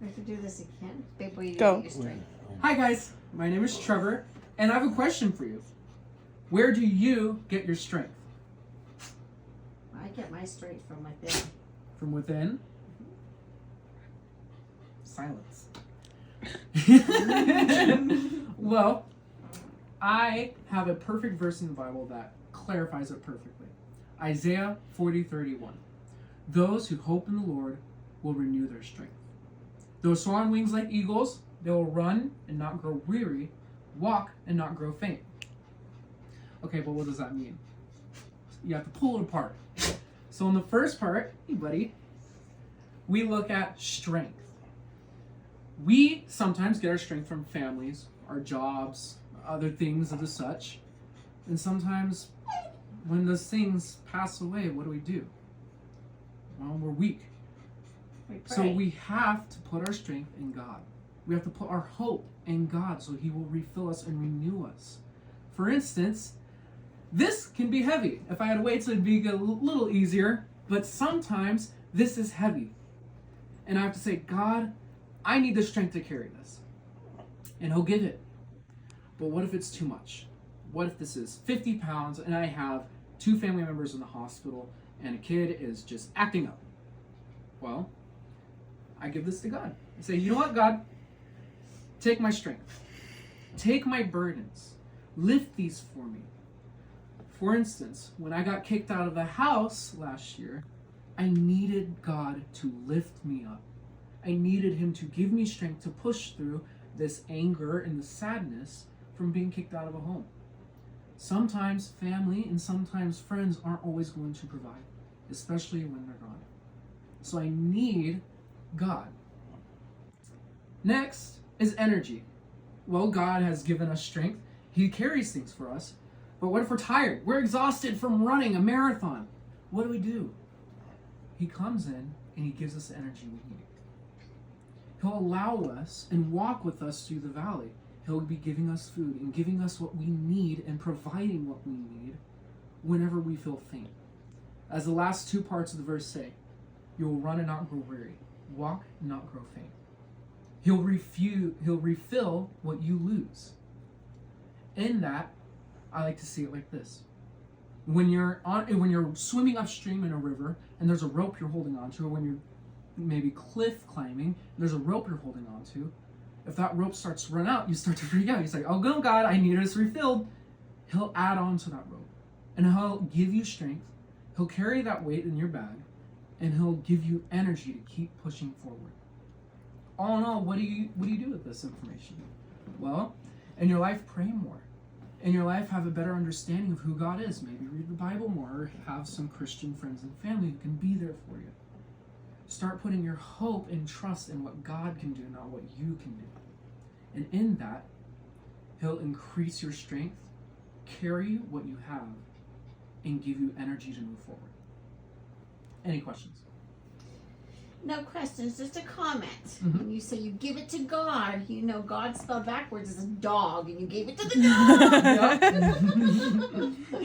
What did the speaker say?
We have to do this again. Big boy, you Go. get your strength. Hi guys, my name is Trevor, and I have a question for you. Where do you get your strength? I get my strength from within. From within? Silence. Well, I have a perfect verse in the Bible that clarifies it perfectly. Isaiah 40:31. Those who hope in the Lord will renew their strength. They'll soar on wings like eagles. They will run and not grow weary, walk and not grow faint. Okay, but what does that mean? You have to pull it apart. So in the first part, hey buddy, we look at strength. We sometimes get our strength from families, our jobs, other things of the such. And sometimes when those things pass away, what do? Well, we're weak. So we have to put our strength in God. We have to put our hope in God so He will refill us and renew us. For instance, this can be heavy. If I had weights, it would be a little easier. But sometimes this is heavy. And I have to say, God, I need the strength to carry this. And He'll give it. But what if it's too much? What if this is 50 pounds and I have 2 family members in the hospital and a kid is just acting up? Well, I give this to God. I say, you know what, God? Take my strength. Take my burdens. Lift these for me. For instance, when I got kicked out of the house last year, I needed God to lift me up. I needed Him to give me strength to push through this anger and the sadness from being kicked out of a home. Sometimes family and sometimes friends aren't always going to provide, especially when they're gone. So I need God. Next is energy. Well, God has given us strength. He carries things for us. But what if we're tired? We're exhausted from running a marathon. What do? He comes in and He gives us the energy we need. He'll allow us and walk with us through the valley. He'll be giving us food and giving us what we need and providing what we need whenever we feel faint. As the last 2 parts of the verse say, you will run and not grow weary, walk and not grow faint. He'll refill what you lose. In that, I like to see it like this. When you're swimming upstream in a river and there's a rope you're holding onto, or when you're maybe cliff climbing and there's a rope you're holding onto, if that rope starts to run out, you start to freak out. You say, oh no, God, I need this refilled. He'll add on to that rope and He'll give you strength. He'll carry that weight in your bag and He'll give you energy to keep pushing forward. All in all, what do you do with this information? Well, in your life, pray more. In your life, have a better understanding of who God is. Maybe read the Bible more, or have some Christian friends and family who can be there for you. Start putting your hope and trust in what God can do, not what you can do. And in that, He'll increase your strength, carry what you have, and give you energy to move forward. Any questions? No questions, just a comment. Mhm. When you say you give it to God, you know God spelled backwards is a dog, and you gave it to the dog.